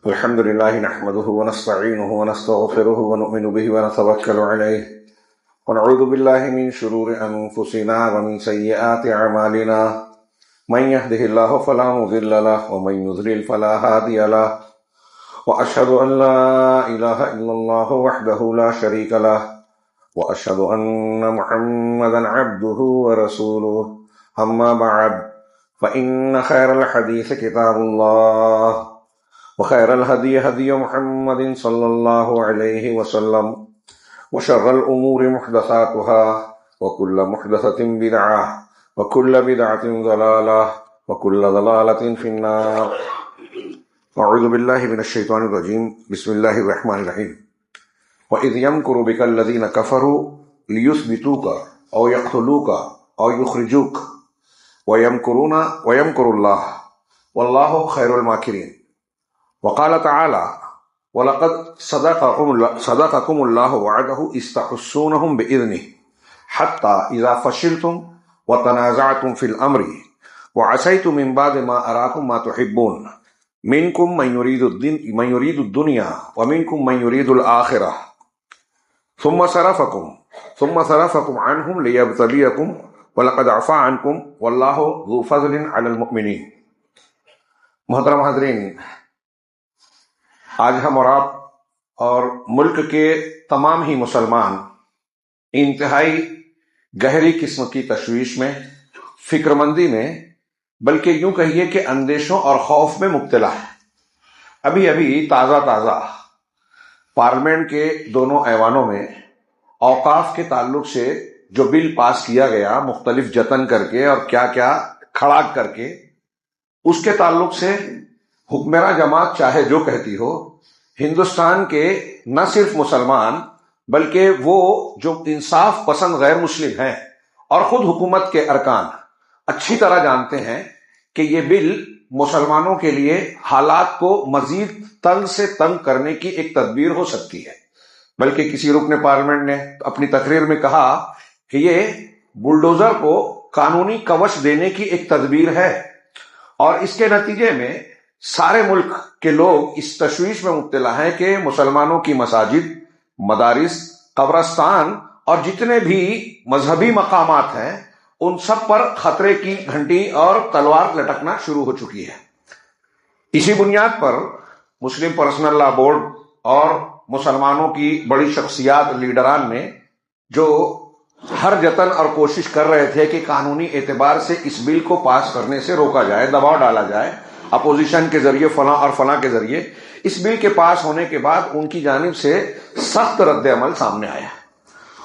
الحمد لله نحمده ونستعينه ونستغفره ونؤمن به ونتوكل عليه ونعوذ بالله من شرور أنفسنا ومن سيئات أعمالنا من يهده الله فلا مضل له ومن يضلل فلا هادي له وأشهد أن لا إله إلا الله وحده لا شريك له وأشهد أن محمدا عبده ورسوله أما بعد فإن خير الحديث كتاب الله وخير الهدي هدي محمد صلى الله عليه وسلم وشر الأمور محدثاتها وكل محدثة بدعة وكل بدعة ضلالة وكل ضلالة في النار. أعوذ بالله من الشيطان الرجيم. بسم الله الرحمن الرحيم. وإذ يمكر بك الذين كفروا ليثبتوك أو يقتلوك أو يخرجوك ويمكر الله والله خير الماكرين. وقال تعالى وَلَقَدْ صَدَقَكُمُ اللَّهُ وَعَدَهُ إِذْ تَحُسُّونَهُم بِإِذْنِهِ حَتَّى إِذَا فَشِلْتُمْ وَتَنَازَعْتُمْ فِي الْأَمْرِ وَعَصَيْتُم مِّن بَعْدِ مَا أَرَاكُم مَّا تُحِبُّونَ مِنكُم مَّن يُرِيدُ الدُّنْيَا وَمِنكُم مَّن يُرِيدُ الْآخِرَةَ ثُمَّ صَرَفَكُمْ عَنْهُمْ لِيَبْتَلِيَكُمْ وَلَقَدْ عَفَا عَنكُمْ وَاللَّهُ ذُو فَضْلٍ عَلَى الْمُؤْمِنِينَ. محترم حاضرین، آج ہم اور آپ اور ملک کے تمام ہی مسلمان انتہائی گہری قسم کی تشویش میں، فکر مندی میں، بلکہ یوں کہیے کہ اندیشوں اور خوف میں مبتلا ہے. ابھی تازہ پارلیمنٹ کے دونوں ایوانوں میں اوقاف کے تعلق سے جو بل پاس کیا گیا مختلف جتن کر کے اور کیا کھڑا کر کے، اس کے تعلق سے حکمراں جماعت چاہے جو کہتی ہو، ہندوستان کے نہ صرف مسلمان بلکہ وہ جو انصاف پسند غیر مسلم ہیں اور خود حکومت کے ارکان اچھی طرح جانتے ہیں کہ یہ بل مسلمانوں کے لیے حالات کو مزید تنگ سے تنگ کرنے کی ایک تدبیر ہو سکتی ہے. بلکہ کسی رکن پارلیمنٹ نے اپنی تقریر میں کہا کہ یہ بلڈوزر کو قانونی کوچ دینے کی ایک تدبیر ہے، اور اس کے نتیجے میں سارے ملک کے لوگ اس تشویش میں مبتلا ہیں کہ مسلمانوں کی مساجد، مدارس، قبرستان اور جتنے بھی مذہبی مقامات ہیں ان سب پر خطرے کی گھنٹی اور تلوار لٹکنا شروع ہو چکی ہے. اسی بنیاد پر مسلم پرسنل لا بورڈ اور مسلمانوں کی بڑی شخصیات، لیڈران نے جو ہر جتن اور کوشش کر رہے تھے کہ قانونی اعتبار سے اس بل کو پاس کرنے سے روکا جائے، دباؤ ڈالا جائے اپوزیشن کے ذریعے، فلاں اور فلاں کے ذریعے، اس بل کے پاس ہونے کے بعد ان کی جانب سے سخت رد عمل سامنے آیا.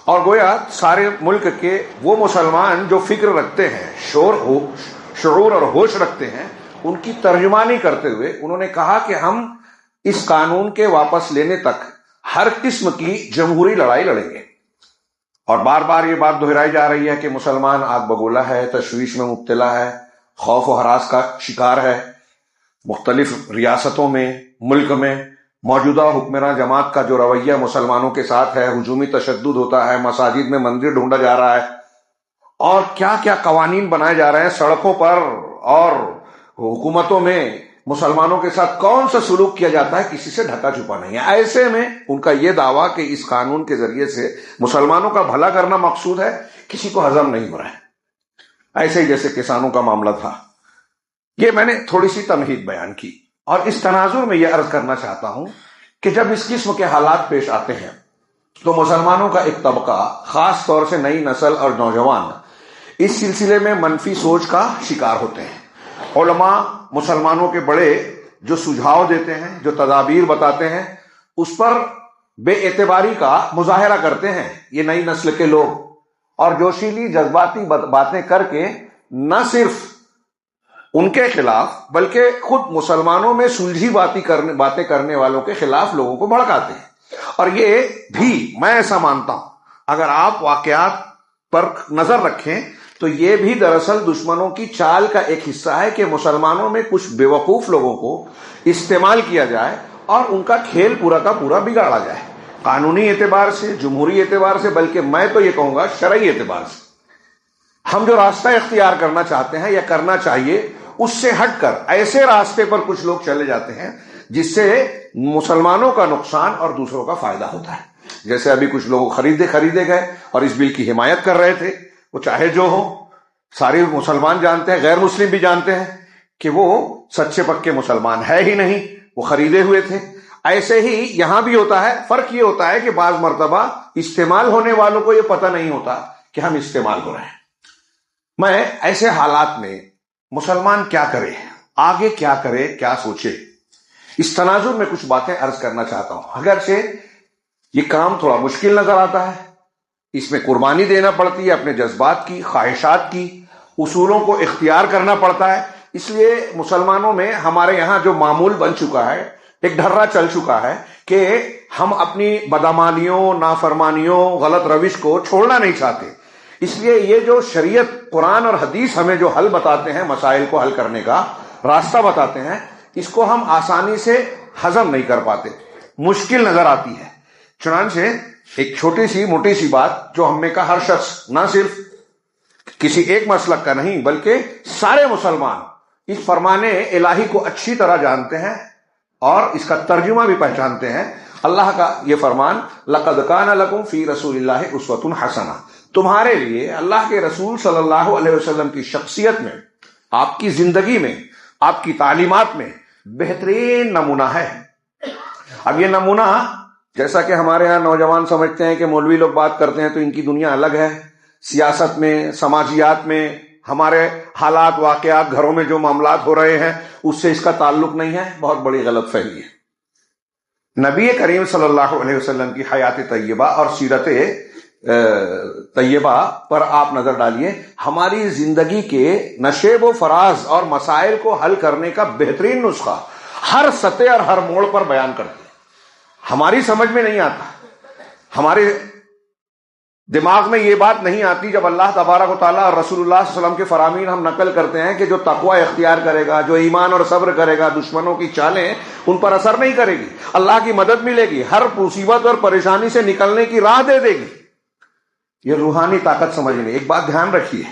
اور گویا سارے ملک کے وہ مسلمان جو فکر رکھتے ہیں، شعور اور ہوش رکھتے ہیں، ان کی ترجمانی کرتے ہوئے انہوں نے کہا کہ ہم اس قانون کے واپس لینے تک ہر قسم کی جمہوری لڑائی لڑیں گے. اور بار بار یہ بات دہرائی جا رہی ہے کہ مسلمان آگ بگولا ہے، تشویش میں مبتلا ہے، خوف و ہراس کا شکار ہے. مختلف ریاستوں میں، ملک میں موجودہ حکمراں جماعت کا جو رویہ مسلمانوں کے ساتھ ہے، ہجومی تشدد ہوتا ہے، مساجد میں مندر ڈھونڈا جا رہا ہے، اور کیا قوانین بنائے جا رہے ہیں سڑکوں پر اور حکومتوں میں، مسلمانوں کے ساتھ کون سا سلوک کیا جاتا ہے، کسی سے ڈھکا چھپا نہیں ہے. ایسے میں ان کا یہ دعویٰ کہ اس قانون کے ذریعے سے مسلمانوں کا بھلا کرنا مقصود ہے، کسی کو ہضم نہیں ہو رہا ہے. ایسے ہی جیسے کسانوں کا معاملہ تھا. یہ میں نے تھوڑی سی تمہید بیان کی، اور اس تناظر میں یہ عرض کرنا چاہتا ہوں کہ جب اس قسم کے حالات پیش آتے ہیں تو مسلمانوں کا ایک طبقہ، خاص طور سے نئی نسل اور نوجوان، اس سلسلے میں منفی سوچ کا شکار ہوتے ہیں. علماء مسلمانوں کے بڑے جو سجھاؤ دیتے ہیں، جو تدابیر بتاتے ہیں، اس پر بے اعتباری کا مظاہرہ کرتے ہیں یہ نئی نسل کے لوگ، اور جوشیلی جذباتی باتیں کر کے نہ صرف ان کے خلاف بلکہ خود مسلمانوں میں سلجھی باتیں کرنے والوں کے خلاف لوگوں کو بھڑکاتے ہیں. اور یہ بھی میں ایسا مانتا ہوں، اگر آپ واقعات پر نظر رکھیں تو یہ بھی دراصل دشمنوں کی چال کا ایک حصہ ہے کہ مسلمانوں میں کچھ بیوقوف لوگوں کو استعمال کیا جائے اور ان کا کھیل پورا کا پورا بگاڑا جائے، قانونی اعتبار سے، جمہوری اعتبار سے، بلکہ میں تو یہ کہوں گا شرعی اعتبار سے. ہم جو راستہ اختیار کرنا چاہتے ہیں یا کرنا چاہیے، اس سے ہٹ کر ایسے راستے پر کچھ لوگ چلے جاتے ہیں جس سے مسلمانوں کا نقصان اور دوسروں کا فائدہ ہوتا ہے. جیسے ابھی کچھ لوگ خریدے گئے اور اس بل کی حمایت کر رہے تھے. وہ چاہے جو ہو، سارے مسلمان جانتے ہیں، غیر مسلم بھی جانتے ہیں کہ وہ سچے پکے مسلمان ہے ہی نہیں، وہ خریدے ہوئے تھے. ایسے ہی یہاں بھی ہوتا ہے. فرق یہ ہوتا ہے کہ بعض مرتبہ استعمال ہونے والوں کو یہ پتہ نہیں ہوتا کہ ہم استعمال ہو رہے ہیں. میں ایسے حالات میں مسلمان کیا کرے، آگے کیا کرے، کیا سوچے، اس تناظر میں کچھ باتیں عرض کرنا چاہتا ہوں. اگرچہ یہ کام تھوڑا مشکل نظر آتا ہے، اس میں قربانی دینا پڑتی ہے اپنے جذبات کی، خواہشات کی، اصولوں کو اختیار کرنا پڑتا ہے. اس لیے مسلمانوں میں ہمارے یہاں جو معمول بن چکا ہے، ایک ڈھرا چل چکا ہے کہ ہم اپنی بدعمالیوں، نافرمانیوں، غلط روش کو چھوڑنا نہیں چاہتے. اس لیے یہ جو شریعت، قرآن اور حدیث ہمیں جو حل بتاتے ہیں، مسائل کو حل کرنے کا راستہ بتاتے ہیں، اس کو ہم آسانی سے ہضم نہیں کر پاتے، مشکل نظر آتی ہے. چنانچہ ایک چھوٹی سی موٹی سی بات جو ہم میں کا ہر شخص، نہ صرف کسی ایک مسلک کا نہیں بلکہ سارے مسلمان اس فرمان الہی کو اچھی طرح جانتے ہیں اور اس کا ترجمہ بھی پہچانتے ہیں. اللہ کا یہ فرمان، لَقَدْ كَانَ لَكُمْ فِي رَسُولِ اللَّهِ أُسْوَةٌ حَسَنَةٌ، تمہارے لیے اللہ کے رسول صلی اللہ علیہ وسلم کی شخصیت میں، آپ کی زندگی میں، آپ کی تعلیمات میں بہترین نمونہ ہے. اب یہ نمونہ، جیسا کہ ہمارے ہاں نوجوان سمجھتے ہیں کہ مولوی لوگ بات کرتے ہیں تو ان کی دنیا الگ ہے، سیاست میں، سماجیات میں، ہمارے حالات، واقعات، گھروں میں جو معاملات ہو رہے ہیں اس سے اس کا تعلق نہیں ہے، بہت بڑی غلط فہمی ہے. نبی کریم صلی اللہ علیہ وسلم کی حیات طیبہ اور سیرت طیبہ پر آپ نظر ڈالیے. ہماری زندگی کے نشیب و فراز اور مسائل کو حل کرنے کا بہترین نسخہ ہر سطح اور ہر موڑ پر بیان کرتے ہیں. ہماری سمجھ میں نہیں آتا، ہمارے دماغ میں یہ بات نہیں آتی جب اللہ تبارک و تعالیٰ اور رسول اللہ صلی اللہ علیہ وسلم کے فرامین ہم نقل کرتے ہیں کہ جو تقوی اختیار کرے گا، جو ایمان اور صبر کرے گا، دشمنوں کی چالیں ان پر اثر نہیں کرے گی، اللہ کی مدد ملے گی، ہر مصیبت اور پریشانی سے نکلنے کی راہ دے دے گی. یہ روحانی طاقت سمجھنے. ایک بات دھیان رکھیے،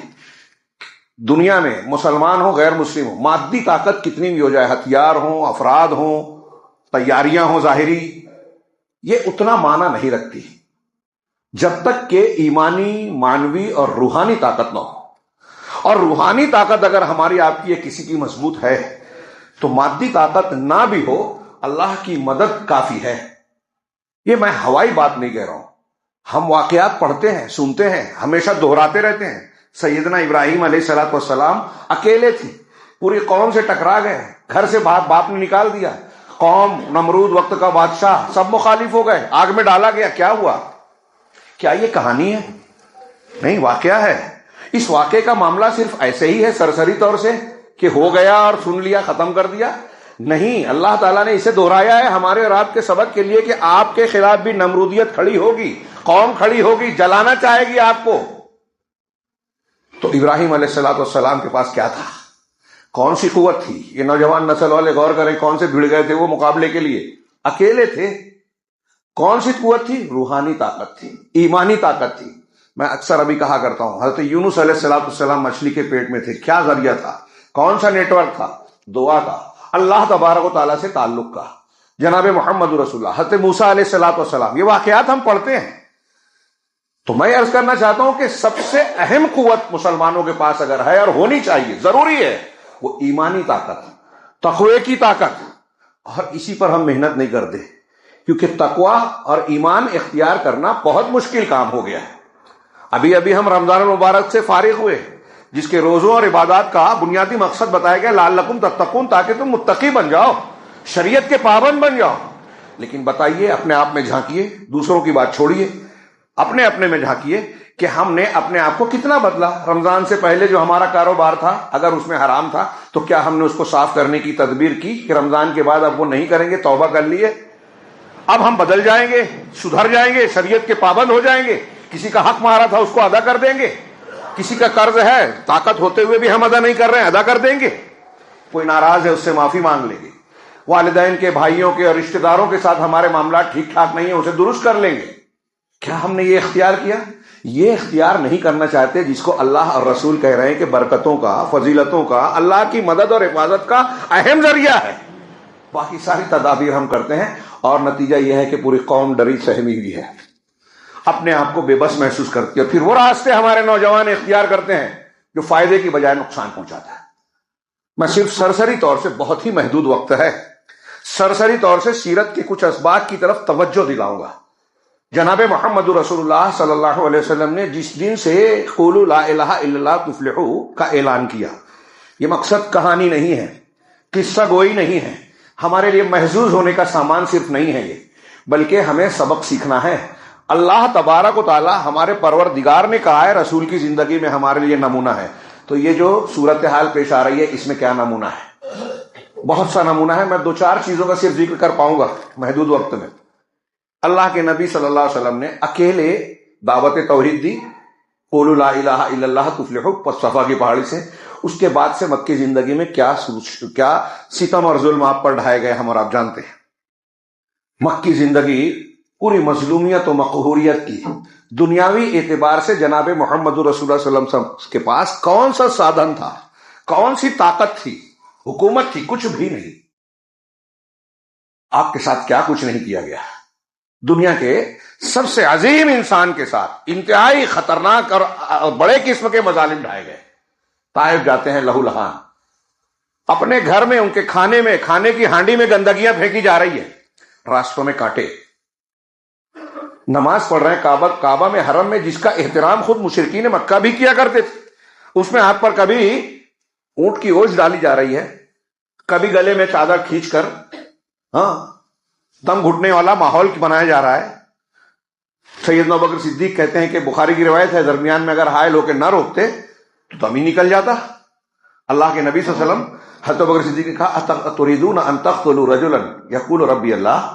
دنیا میں مسلمان ہو غیر مسلم ہو، مادی طاقت کتنی بھی ہو جائے، ہتھیار ہوں، افراد ہوں، تیاریاں ہوں ظاہری، یہ اتنا معنی نہیں رکھتی جب تک کہ ایمانی، معنوی اور روحانی طاقت نہ ہو. اور روحانی طاقت اگر ہماری آپ کی کسی کی مضبوط ہے تو مادی طاقت نہ بھی ہو، اللہ کی مدد کافی ہے. یہ میں ہوائی بات نہیں کہہ رہا ہوں، ہم واقعات پڑھتے ہیں، سنتے ہیں، ہمیشہ دہراتے رہتے ہیں. سیدنا ابراہیم علیہ السلام اکیلے تھے، پوری قوم سے ٹکرا گئے، گھر سے باپ نے نکال دیا، قوم، نمرود وقت کا بادشاہ سب مخالف ہو گئے، آگ میں ڈالا گیا. کیا ہوا؟ کیا یہ کہانی ہے؟ نہیں، واقعہ ہے. اس واقعے کا معاملہ صرف ایسے ہی ہے سرسری طور سے کہ ہو گیا اور سن لیا، ختم کر دیا؟ نہیں، اللہ تعالیٰ نے اسے دہرایا ہے ہمارے اور آپ کے سبق کے لیے کہ آپ کے خلاف بھی نمرودیت کھڑی ہوگی، قوم کھڑی ہوگی، جلانا چاہے گی آپ کو. تو ابراہیم علیہ السلام کے پاس کیا تھا؟ کون سی قوت تھی؟ یہ نوجوان نسل والے غور کریں، کون سے بھیڑ گئے تھے وہ مقابلے کے لیے؟ اکیلے تھے. کون سی قوت تھی؟ روحانی طاقت تھی، ایمانی طاقت تھی. میں اکثر ابھی کہا کرتا ہوں، حضرت یونس علیہ السلام مچھلی کے پیٹ میں تھے. کیا ذریعہ تھا؟ کون سا نیٹ ورک تھا؟ دعا کا، اللہ تبارک و تعالیٰ سے تعلق کا. جناب محمد رسول اللہ، حضرت موسیٰ علیہ السلام، یہ واقعات ہم پڑھتے ہیں. تو میں عرض کرنا چاہتا ہوں کہ سب سے اہم قوت مسلمانوں کے پاس اگر ہے اور ہونی چاہیے، ضروری ہے، وہ ایمانی طاقت، تقوی کی طاقت. اور اسی پر ہم محنت نہیں کرتے کیونکہ تقوی اور ایمان اختیار کرنا بہت مشکل کام ہو گیا ہے. ابھی ہم رمضان المبارک سے فارغ ہوئے، جس کے روزوں اور عبادات کا بنیادی مقصد بتایا گیا لعلکم تتقون، تاکہ تم متقی بن جاؤ، شریعت کے پابند بن جاؤ. لیکن بتائیے، اپنے آپ میں جھانکیے، دوسروں کی بات چھوڑیے، اپنے میں جھانکیے کہ ہم نے اپنے آپ کو کتنا بدلا. رمضان سے پہلے جو ہمارا کاروبار تھا، اگر اس میں حرام تھا تو کیا ہم نے اس کو صاف کرنے کی تدبیر کی کہ رمضان کے بعد اب وہ نہیں کریں گے؟ توبہ کر لیے، اب ہم بدل جائیں گے، سدھر جائیں گے، شریعت کے پابند ہو جائیں گے. کسی کا حق مارا تھا اس کو ادا کر دیں گے، کسی کا قرض ہے طاقت ہوتے ہوئے بھی ہم ادا نہیں کر رہے ہیں، ادا کر دیں گے. کوئی ناراض ہے اس سے معافی مانگ لیں گے. والدین کے، بھائیوں کے اور رشتہ داروں کے ساتھ ہمارے معاملات ٹھیک ٹھاک نہیں ہیں، اسے درست کر لیں گے. کیا ہم نے یہ اختیار کیا؟ یہ اختیار نہیں کرنا چاہتے، جس کو اللہ اور رسول کہہ رہے ہیں کہ برکتوں کا، فضیلتوں کا، اللہ کی مدد اور حفاظت کا اہم ذریعہ ہے. باقی ساری تدابیر ہم کرتے ہیں اور نتیجہ یہ ہے کہ پوری قوم ڈری سہمی ہوئی ہے، اپنے آپ کو بے بس محسوس کرتی ہے، پھر وہ راستے ہمارے نوجوان اختیار کرتے ہیں جو فائدے کی بجائے نقصان پہنچاتا ہے۔ میں صرف سرسری طور سے، بہت ہی محدود وقت ہے، سرسری طور سے سیرت کے کچھ اسباق کی طرف توجہ دلاؤں گا۔ جناب محمد رسول اللہ صلی اللہ علیہ وسلم نے جس دن سے قولوا لا الہ الا اللہ تفلحوا کا اعلان کیا، یہ مقصد کہانی نہیں ہے، قصہ گوئی نہیں ہے، ہمارے لیے محظوظ ہونے کا سامان صرف نہیں ہے یہ، بلکہ ہمیں سبق سیکھنا ہے۔ اللہ تبارک و تعالی ہمارے پروردگار نے کہا ہے رسول کی زندگی میں ہمارے لیے نمونہ ہے، تو یہ جو صورتحال پیش آ رہی ہے اس میں کیا نمونہ ہے؟ بہت سا نمونہ ہے۔ میں 2-4 چیزوں کا صرف ذکر کر پاؤں گا محدود وقت میں۔ اللہ کے نبی صلی اللہ علیہ وسلم نے اکیلے دعوت توحید دی، قولوا لا الہ الا اللہ تفلحوا، صفا کی پہاڑی سے۔ اس کے بعد سے مکی زندگی میں کیا ستم اور ظلم آپ پر ڈھائے گئے ہم اور آپ جانتے ہیں۔ مکی زندگی پوری مظلومیت و مقہوریت کی، دنیاوی اعتبار سے جناب محمد رسول اللہ صلی اللہ علیہ وسلم کے پاس کون سا سادھن تھا، کون سی طاقت تھی، حکومت تھی؟ کچھ بھی نہیں۔ آپ کے ساتھ کیا کچھ نہیں کیا گیا؟ دنیا کے سب سے عظیم انسان کے ساتھ انتہائی خطرناک اور بڑے قسم کے مظالم ڈھائے گئے۔ طائف جاتے ہیں لہو لہان، اپنے گھر میں ان کے کھانے کی ہانڈی میں گندگیاں پھینکی جا رہی ہے، راستوں میں کانٹے۔ نماز پڑھ رہے ہیں کعبہ میں، حرم میں، جس کا احترام خود مشرکین مکہ بھی کیا کرتے تھے، اس میں آپ پر کبھی اونٹ کی اوجھ ڈالی جا رہی ہے، کبھی گلے میں چادر کھینچ کر دم گھٹنے والا ماحول بنایا جا رہا ہے۔ سیدنا ابوبکر صدیق کہتے ہیں کہ بخاری کی روایت ہے، درمیان میں اگر حائل ہو کے نہ روکتے تو دم ہی نکل جاتا۔ اللہ کے نبی صلی اللہ علیہ وسلم حضرت ابوبکر صدیق نے کہا اتريدون ان تقتلوا رجلا يقول ربي اللہ،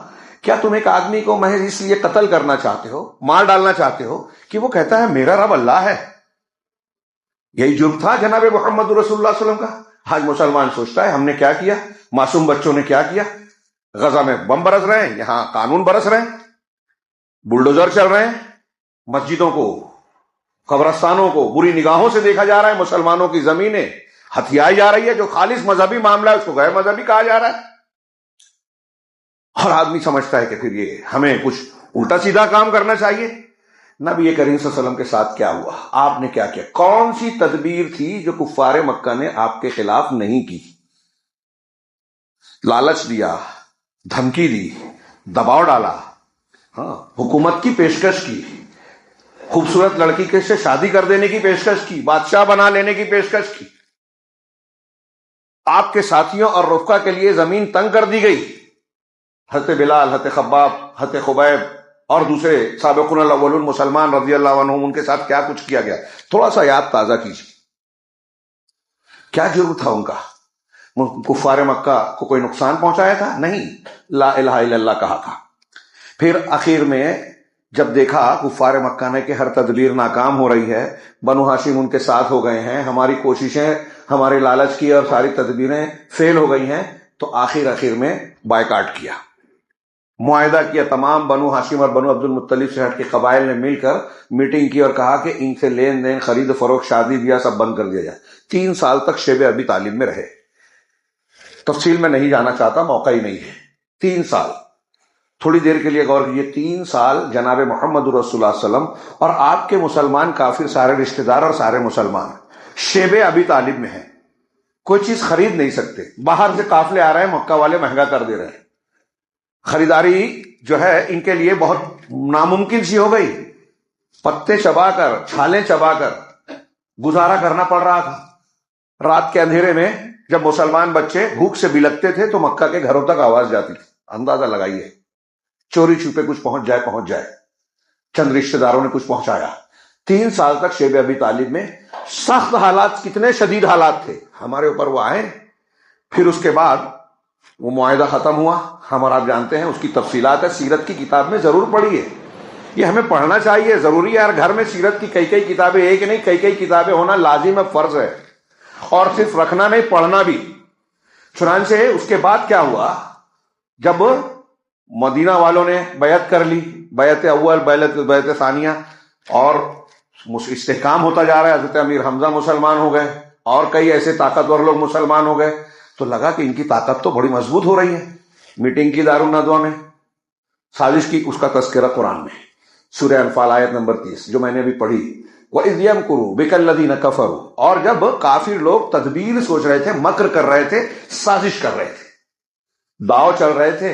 کیا تم ایک آدمی کو محض اس لیے قتل کرنا چاہتے ہو، مار ڈالنا چاہتے ہو کہ وہ کہتا ہے میرا رب اللہ ہے؟ یہی جرم تھا جناب محمد رسول اللہ صلی اللہ علیہ وسلم کا۔ آج مسلمان سوچتا ہے ہم نے کیا کیا، معصوم بچوں نے کیا کیا؟ غزہ میں بم برس رہے ہیں، یہاں قانون برس رہے ہیں، بلڈوزر چل رہے ہیں، مسجدوں کو، قبرستانوں کو بری نگاہوں سے دیکھا جا رہا ہے، مسلمانوں کی زمینیں ہتھیائی جا رہی ہے، جو خالص مذہبی معاملہ ہے اس کو غیر مذہبی کہا جا رہا ہے، اور آدمی سمجھتا ہے کہ پھر یہ ہمیں کچھ الٹا سیدھا کام کرنا چاہیے۔ نبی کریم صلی اللہ علیہ وسلم کے ساتھ کیا ہوا؟ آپ نے کیا کیا؟ کون سی تدبیر تھی جو کفار مکہ نے آپ کے خلاف نہیں کی؟ لالچ دیا، دھمکی دی، دباؤ ڈالا، حکومت کی پیشکش کی، خوبصورت لڑکی کے سے شادی کر دینے کی پیشکش کی، بادشاہ بنا لینے کی پیشکش کی، آپ کے ساتھیوں اور رفقا کے لیے زمین تنگ کر دی گئی۔ حضرت بلال، حضرت خباب، حضرت خبیب اور دوسرے سابقون الاولون مسلمان رضی اللہ عنہم، ان کے ساتھ کیا کچھ کیا گیا؟ تھوڑا سا یاد تازہ کیجیے۔ کیا جرم تھا ان کا؟ کفار مکہ کو کوئی نقصان پہنچایا تھا؟ نہیں، لا الہ الا اللہ کہا تھا۔ پھر آخر میں جب دیکھا کفار مکہ نے کہ ہر تدبیر ناکام ہو رہی ہے، بنو ہاشم ان کے ساتھ ہو گئے ہیں، ہماری کوششیں، ہمارے لالچ کی اور ساری تدبیریں فیل ہو گئی ہیں، تو آخر میں بائیکاٹ کیا، معاہدہ کیا۔ تمام بنو ہاشم اور بنو عبد المطلب سے ہٹ کے قبائل نے مل کر میٹنگ کی اور کہا کہ ان سے لین دین، خرید و فروخت، شادی بیاہ سب بند کر دیا جائے۔ 3 سال تک شیب ابی طالب میں رہے، تفصیل میں نہیں جانا چاہتا، موقع ہی نہیں ہے۔ 3 سال، تھوڑی دیر کے لیے غور کیجیے، 3 سال جناب محمد رسول اللہ صلی اللہ علیہ وسلم اور آپ کے مسلمان کافر سارے رشتہ دار اور سارے مسلمان شیب ابی طالب میں ہیں، کوئی چیز خرید نہیں سکتے، باہر سے قافلے آ رہے ہیں، مکہ والے مہنگا کر دے رہے ہیں، خریداری جو ہے ان کے لیے بہت ناممکن سی ہو گئی، پتے چبا کر، چھالیں چبا کر گزارا کرنا پڑ رہا تھا۔ رات کے اندھیرے میں جب مسلمان بچے بھوک سے بلکتے تھے تو مکہ کے گھروں تک آواز جاتی تھی، اندازہ لگائیے، چوری چھپے کچھ پہنچ جائے، چند رشتہ داروں نے کچھ پہنچایا۔ 3 سال تک شیب ابی طالب میں سخت حالات، کتنے شدید حالات تھے ہمارے اوپر وہ آئے۔ پھر اس کے بعد وہ معاہدہ ختم ہوا، ہم اور آپ جانتے ہیں، اس کی تفصیلات ہے، سیرت کی کتاب میں ضرور پڑھی ہے، یہ ہمیں پڑھنا چاہیے، ضروری ہے۔ ہر گھر میں سیرت کی کئی کتابیں، ایک نہیں کئی کتابیں ہونا لازم ہے، فرض ہے، اور صرف رکھنا نہیں، پڑھنا بھی۔ چنانچہ اس کے بعد کیا ہوا، جب مدینہ والوں نے بیعت کر لی، بیعت اول، بیعت ثانیہ، اور استحکام ہوتا جا رہا ہے، حضرت امیر حمزہ مسلمان ہو گئے اور کئی ایسے طاقتور لوگ مسلمان ہو گئے، تو لگا کہ ان کی طاقت تو بڑی مضبوط ہو رہی ہے، میٹنگ کی دارالندوا میں، سازش کی، اس کا تذکرہ قرآن میں سورہ انفال آیت نمبر 30 جو میں نے ابھی پڑھی، وَإِذْ يَمْكُرُوا بِكَ الَّذِينَ كَفَرُوا، اور جب کافر لوگ تدبیر سوچ رہے تھے، مکر کر رہے تھے، سازش کر رہے تھے، داؤ چل رہے تھے،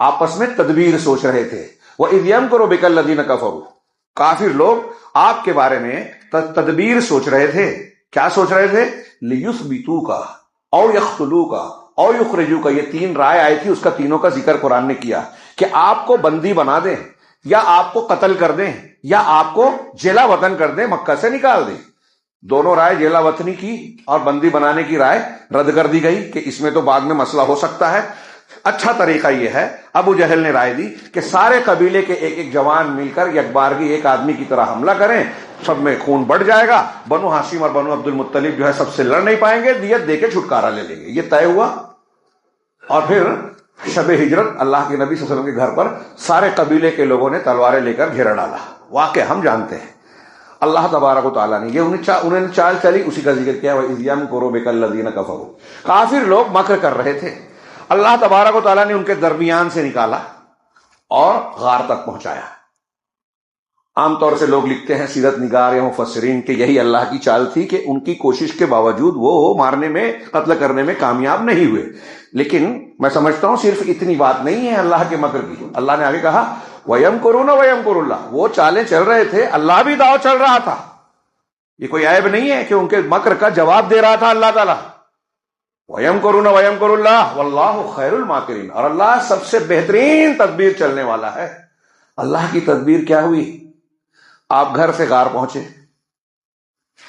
آپس میں تدبیر سوچ رہے تھے، وَإِذْ يَمْكُرُوا بِكَ الَّذِينَ كَفَرُوا، کافر لوگ آپ کے بارے میں تدبیر سوچ رہے تھے، کیا سوچ رہے تھے؟ لِيُثْبِتُوكَ أَوْ يَقْتُلُوكَ أَوْ يُخْرِجُوكَ، یہ 3 رائے آئی تھی، اس کا تینوں کا ذکر قرآن نے کیا کہ آپ کو بندی بنا دیں، یا آپ کو قتل کر دیں، یا آپ کو جیلا وطن کر دیں، مکہ سے نکال دیں۔ دونوں رائے جیلا وطنی کی اور بندی بنانے کی رائے رد کر دی گئی کہ اس میں تو بعد میں مسئلہ ہو سکتا ہے۔ اچھا طریقہ یہ ہے، ابو جہل نے رائے دی کہ سارے قبیلے کے ایک ایک جوان مل کر یکبارگی ایک آدمی کی طرح حملہ کریں، سب میں خون بڑھ جائے گا، بنو ہاشم اور بنو عبد المطلب جو ہے سب سے لڑ نہیں پائیں گے، دیت دے کے چھٹکارا لے لیں گے۔ یہ طے ہوا، اور پھر شب ہجرت اللہ کے نبی صلی اللہ علیہ وسلم کے گھر پر سارے قبیلے کے لوگوں نے تلواریں لے کر گھیرا ڈالا۔ واقع ہم جانتے ہیں، اللہ تبارک و تعالیٰ نے یہ انہوں نے چال چلی، اسی کا ذکر کیا، وَإِذْ يَمْكُرُوا بِكَ الَّذِينَ كَفَرُوا، کافر لوگ مکر کر رہے تھے، اللہ تبارک و تعالیٰ نے ان کے درمیان سے نکالا اور غار تک پہنچایا۔ عام طور سے لوگ لکھتے ہیں، سیرت نگار یا مفسرین، کہ یہی اللہ کی چال تھی کہ ان کی کوشش کے باوجود وہ مارنے میں، قتل کرنے میں کامیاب نہیں ہوئے۔ لیکن میں سمجھتا ہوں صرف اتنی بات نہیں ہے اللہ کے مکر کی، اللہ نے آگے کہا وَيَمْكُرُونَ وَيَمْكُرُ اللَّهُ، وہ چالیں چل رہے تھے، اللہ بھی داؤ چل رہا تھا۔ یہ کوئی عیب نہیں ہے کہ ان کے مکر کا جواب دے رہا تھا اللہ تعالیٰ۔ وَيَمْكُرُونَ وَيَمْكُرُ اللَّهُ وَاللَّهُ خَيْرُ الْمَاكِرِينَ، اور اللہ سب سے بہترین تدبیر چلنے والا ہے۔ اللہ کی تدبیر کیا ہوئی؟ آپ گھر سے غار پہنچے،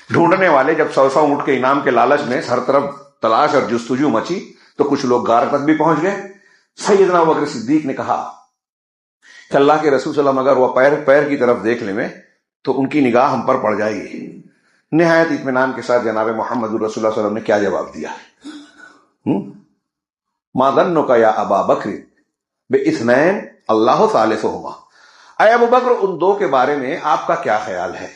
ڈھونڈنے والے جب 100 اونٹ کے انعام کے لالچ میں ہر طرف تلاش اور جستجو مچی تو کچھ لوگ غار تک بھی پہنچ گئے۔ سیدنا ابوبکر صدیق نے کہا کہ اللہ کے رسول صلی اللہ علیہ وسلم اگر وہ پیر کی طرف دیکھ لیں تو ان کی نگاہ ہم پر پڑ جائے گی۔ نہایت اطمینان کے ساتھ جناب محمد رسول اللہ صلی اللہ علیہ وسلم نے کیا جواب دیا؟ ما ظنک یا ابا بکر باثنین اللہ ثالثہما، اے ابو بکر ان دو کے بارے میں آپ کا کیا خیال ہے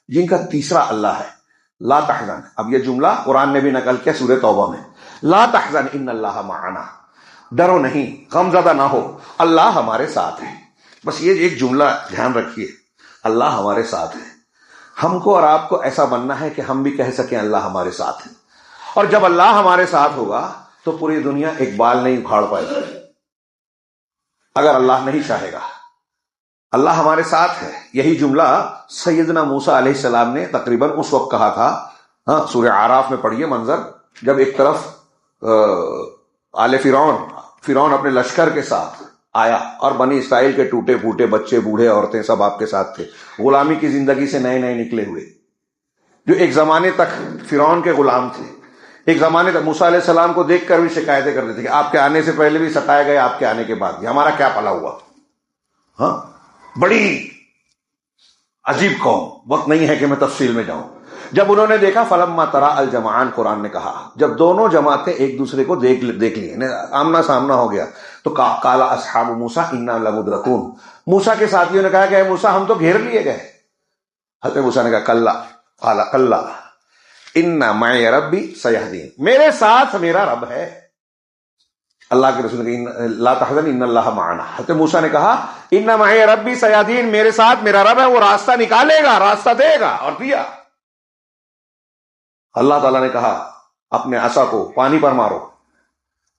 جن کا تیسرا اللہ ہے؟ لا تحزن، اب یہ جملہ قرآن نے بھی نقل کیا سورہ توبہ میں، لا تحزن ان اللہ معنا، ڈرو نہیں، غم زدہ نہ ہو، اللہ ہمارے ساتھ ہے۔ بس یہ ایک جملہ دھیان رکھیے، اللہ ہمارے ساتھ ہے۔ ہم کو اور آپ کو ایسا بننا ہے کہ ہم بھی کہہ سکیں اللہ ہمارے ساتھ ہے، اور جب اللہ ہمارے ساتھ ہوگا تو پوری دنیا ایک بال نہیں اکھاڑ پائے گی، اگر اللہ نہیں چاہے گا۔ اللہ ہمارے ساتھ ہے، یہی جملہ سیدنا موسیٰ علیہ السلام نے تقریباً اس وقت کہا تھا۔ سورہ اعراف میں پڑھیے منظر، جب ایک طرف آل فرعون اپنے لشکر کے ساتھ آیا اور بنی اسرائیل کے ٹوٹے پھوٹے بچے، بوڑھے، عورتیں سب آپ کے ساتھ تھے، غلامی کی زندگی سے نئے نکلے ہوئے، جو ایک زمانے تک فرعون کے غلام تھے، ایک زمانے تک موسیٰ علیہ السلام کو دیکھ کر بھی شکایتیں کرتے تھے کہ آپ کے آنے سے پہلے بھی ستائے گئے، آپ کے آنے کے بعد بھی ہمارا کیا بھلا ہوا۔ ہاں، بڑی عجیب قوم، وقت نہیں ہے کہ میں تفصیل میں جاؤں۔ جب انہوں نے دیکھا فلما ترا الجمعان، قرآن نے کہا جب دونوں جماعتیں ایک دوسرے کو دیکھ لی، آمنا سامنا ہو گیا، تو قال اصحاب موسیٰ انا لمدرکون، موسیٰ کے ساتھیوں نے کہا کہ اے موسیٰ ہم تو گھیر لیے گئے۔ حضرت موسیٰ نے کہا کلا ان معی ربی سیہدین، میرے ساتھ میرا رب ہے۔ اللہ کے رسول نے لا تحزن ان اللہ معنا، حضرت موسیٰ نے کہا ان معی ربی سیہدین، میرے ساتھ میرا رب ہے، وہ راستہ نکالے گا، راستہ دے گا، اور دیا۔ اللہ تعالیٰ نے کہا اپنے عصا کو پانی پر مارو۔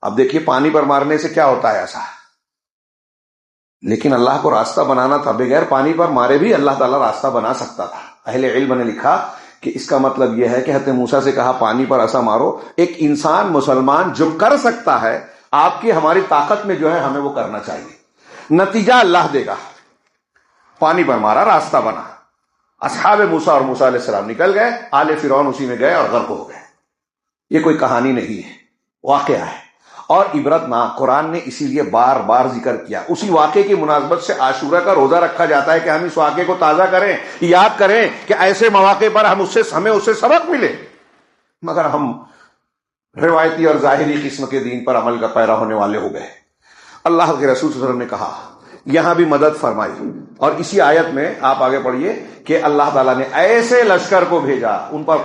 اب دیکھیے پانی پر مارنے سے کیا ہوتا ہے ایسا، لیکن اللہ کو راستہ بنانا تھا، بغیر پانی پر مارے بھی اللہ تعالیٰ راستہ بنا سکتا تھا۔ اہل علم نے لکھا کہ اس کا مطلب یہ ہے کہ حضرت موسیٰ سے کہا پانی پر عصا مارو، ایک انسان مسلمان جو کر سکتا ہے، آپ کی ہماری طاقت میں جو ہے ہمیں وہ کرنا چاہیے، نتیجہ اللہ دے گا۔ پانی پر مارا، راستہ بنا، اصحاب موسیٰ اور موسیٰ علیہ السلام نکل گئے، آل فرعون اسی میں گئے اور غرق ہو گئے۔ یہ کوئی کہانی نہیں ہے، واقعہ ہے، اور عبرت نہ، قرآن نے اسی لیے بار بار ذکر کیا۔ اسی واقعے کی مناسبت سے عاشورہ کا روزہ رکھا جاتا ہے کہ ہم اس واقعے کو تازہ کریں، یاد کریں کہ ایسے مواقع پر ہمیں اس سے سبق ملے۔ مگر ہم روایتی اور ظاہری قسم کے دین پر عمل کا پیرا ہونے والے ہو گئے۔ اللہ کے رسول صلی اللہ علیہ وسلم نے کہا یہاں بھی مدد فرمائی، اور اسی آیت میں آپ آگے پڑھیے کہ اللہ تعالیٰ نے ایسے لشکر کو بھیجا ان پر،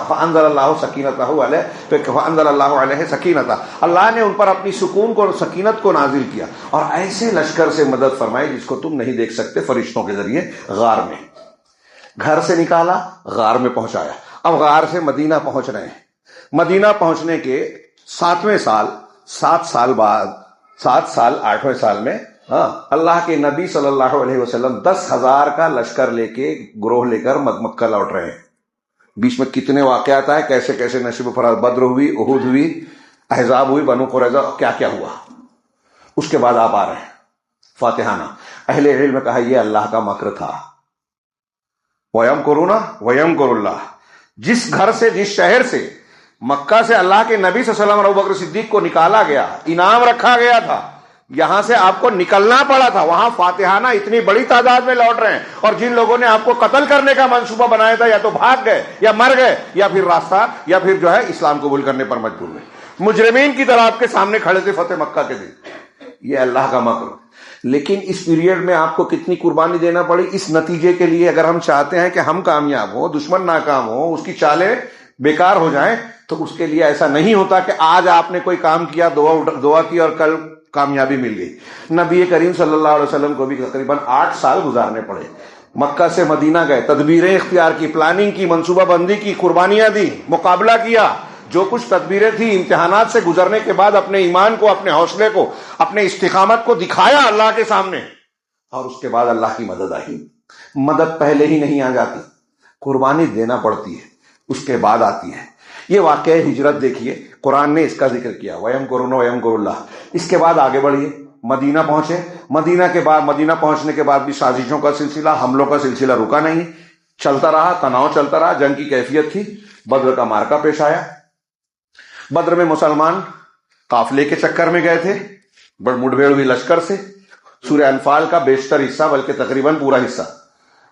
فانزل اللہ سکینتہ علیہ، فانزل اللہ علیہ سکینتہ، اللہ نے ان پر اپنی سکون کو، سکینت کو نازل کیا، اور ایسے لشکر سے مدد فرمائی جس کو تم نہیں دیکھ سکتے، فرشتوں کے ذریعے غار میں، گھر سے نکالا، غار میں پہنچایا۔ اب غار سے مدینہ پہنچ رہے ہیں۔ مدینہ پہنچنے کے 7ویں سال، 7 سال بعد، 7 سال 8ویں سال میں اللہ کے نبی صلی اللہ علیہ وسلم 10,000 کا لشکر لے کے، گروہ لے کر مکہ لوٹ رہے ہیں۔ بیچ میں کتنے واقعات آئے، کیسے کیسے نشیب و فراز، بدر ہوئی، احد ہوئی، احزاب ہوئی، بنو قریظہ، کیا کیا ہوا۔ اس کے بعد آپ آ رہے ہیں فاتحانہ۔ اہل علم نے کہا یہ اللہ کا مکر تھا۔ وَيَمْكُرُونَ وَيَمْكُرُ اللَّهُ، جس گھر سے، جس شہر سے مکہ سے اللہ کے نبی صلی اللہ علیہ وسلم اور ابوبکر صدیق کو نکالا گیا، انعام رکھا گیا تھا، یہاں سے آپ کو نکلنا پڑا تھا، وہاں فاتحانہ اتنی بڑی تعداد میں لوٹ رہے ہیں، اور جن لوگوں نے آپ کو قتل کرنے کا منصوبہ بنایا تھا یا تو بھاگ گئے یا مر گئے یا پھر راستہ، یا پھر جو ہے اسلام قبول کرنے پر مجبور ہوئے، مجرمین کی طرح آپ کے سامنے کھڑے تھے فتح مکہ کے دن۔ یہ اللہ کا مکر۔ لیکن اس پیریڈ میں آپ کو کتنی قربانی دینا پڑی اس نتیجے کے لیے؟ اگر ہم چاہتے ہیں کہ ہم کامیاب ہوں، دشمن ناکام ہو، اس کی چالیں بیکار ہو جائیں، تو اس کے لیے ایسا نہیں ہوتا کہ آج آپ نے کوئی کام کیا، دعا کی اور کل کامیابی مل گئی۔ نبی کریم صلی اللہ علیہ وسلم کو بھی تقریباً 8 سال گزارنے پڑے، مکہ سے مدینہ گئے، تدبیریں اختیار کی، پلاننگ کی، منصوبہ بندی کی، قربانیاں دی، مقابلہ کیا، جو کچھ تدبیریں تھیں، امتحانات سے گزرنے کے بعد اپنے ایمان کو، اپنے حوصلے کو، اپنے استقامت کو دکھایا اللہ کے سامنے، اور اس کے بعد اللہ کی مدد آئی۔ مدد پہلے ہی نہیں آ جاتی، قربانی دینا پڑتی ہے، اس کے بعد آتی ہے۔ یہ واقعہ ہجرت دیکھیے، قرآن نے اس کا ذکر کیا، وَيَمْكُرُونَ وَيَمْكُرُ اللَّهُ۔ اس کے بعد آگے بڑھیے، مدینہ پہنچے، مدینہ پہنچنے کے بعد بھی سازشوں کا سلسلہ، حملوں کا سلسلہ رکا نہیں، چلتا رہا، تناؤ چلتا رہا، جنگ کی کیفیت تھی۔ بدر کا معرکہ پیش آیا۔ بدر میں مسلمان قافلے کے چکر میں گئے تھے، بڑ مٹبھیڑ ہوئی لشکر سے۔ سورہ انفال کا بیشتر حصہ، بلکہ تقریباً پورا حصہ،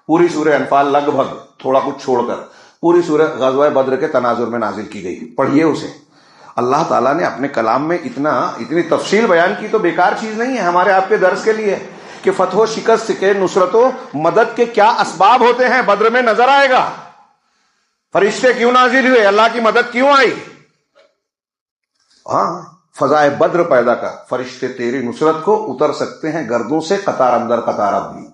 پوری سورہ انفال لگ بھگ، تھوڑا کچھ چھوڑ کر، پوری سورہ غزوہ بدر کے تناظر میں نازل کی گئی۔ پڑھیے اسے۔ اللہ تعالیٰ نے اپنے کلام میں اتنی تفصیل بیان کی، تو بیکار چیز نہیں ہے ہمارے آپ کے درس کے لیے، کہ فتح و شکست کے، نصرت و مدد کے کیا اسباب ہوتے ہیں بدر میں نظر آئے گا۔ فرشتے کیوں نازل ہوئے، اللہ کی مدد کیوں آئی؟ فضائے بدر پیدا کر، فرشتے تیری نصرت کو اتر سکتے ہیں گردوں سے، قطار اندر قطار اب بھی۔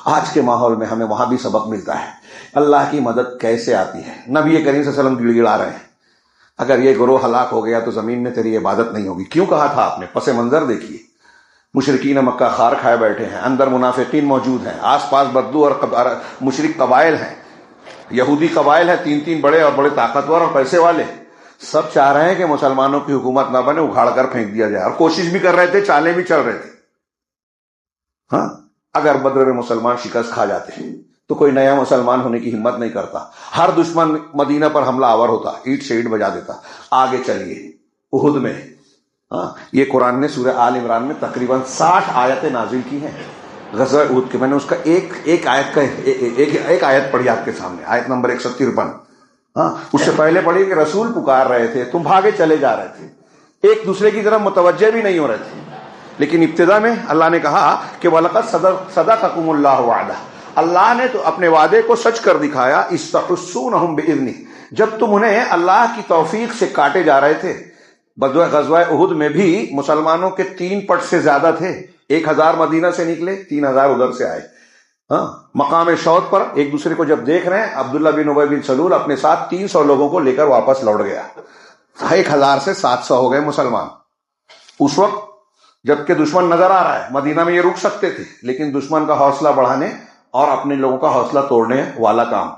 آج کے ماحول میں ہمیں وہاں بھی سبق ملتا ہے، اللہ کی مدد کیسے آتی ہے۔ نبی کریم صلی اللہ علیہ وسلم گڑ گڑا رہے ہیں، اگر یہ گروہ ہلاک ہو گیا تو زمین میں تیری عبادت نہیں ہوگی۔ کیوں کہا تھا آپ نے؟ پس منظر دیکھیے، مشرکین مکہ خار کھائے بیٹھے ہیں، اندر منافقین موجود ہیں، آس پاس بدو اور مشرک قبائل ہیں، یہودی قبائل ہیں، 3 بڑے اور بڑے طاقتور اور پیسے والے، سب چاہ رہے ہیں کہ مسلمانوں کی حکومت نہ بنے، اکھاڑ کر پھینک دیا جائے، اور کوشش بھی کر رہے تھے، چالیں بھی چل رہے تھے۔ اگر بدر میں مسلمان شکست کھا جاتے ہیں تو کوئی نیا مسلمان ہونے کی ہمت نہیں کرتا، ہر دشمن مدینہ پر حملہ آور ہوتا، اینٹ سے اینٹ بجا دیتا۔ آگے چلیے، احد میں یہ قرآن نے سورہ آل عمران میں تقریباً 60 آیتیں نازل کی ہیں غزوہ احد کے۔ میں نے اس کا ایک آیت پڑھی آپ کے سامنے، آیت نمبر 153۔ اس سے پہلے پڑھی کہ رسول پکار رہے تھے، تم بھاگے چلے جا رہے تھے، ایک دوسرے کی طرف متوجہ بھی نہیں ہو رہے تھے، لیکن ابتدا میں اللہ نے کہا کہ وَلَقَدْ صَدَقَكُمُ اللَّهُ وَعْدَهُ، اللہ نے تو اپنے وعدے کو سچ کر دکھایا، اِسْتَحُسُّونَهُمْ بِإِذْنِهِ، جب تم انہیں اللہ کی توفیق سے کاٹے جا رہے تھے۔ غزوہ احد میں بھی مسلمانوں کے 3 پٹ سے زیادہ تھے، 1000 مدینہ سے نکلے، 3000 ادھر سے آئے۔ مقام شوط پر ایک دوسرے کو جب دیکھ رہے ہیں، عبداللہ بن ابی بن سلول اپنے ساتھ 300 لوگوں کو لے کر واپس لوٹ گیا، 1000 سے 700 ہو گئے مسلمان اس وقت، جبکہ دشمن نظر آ رہا ہے۔ مدینہ میں یہ رک سکتے تھے، لیکن دشمن کا حوصلہ بڑھانے اور اپنے لوگوں کا حوصلہ توڑنے والا کام،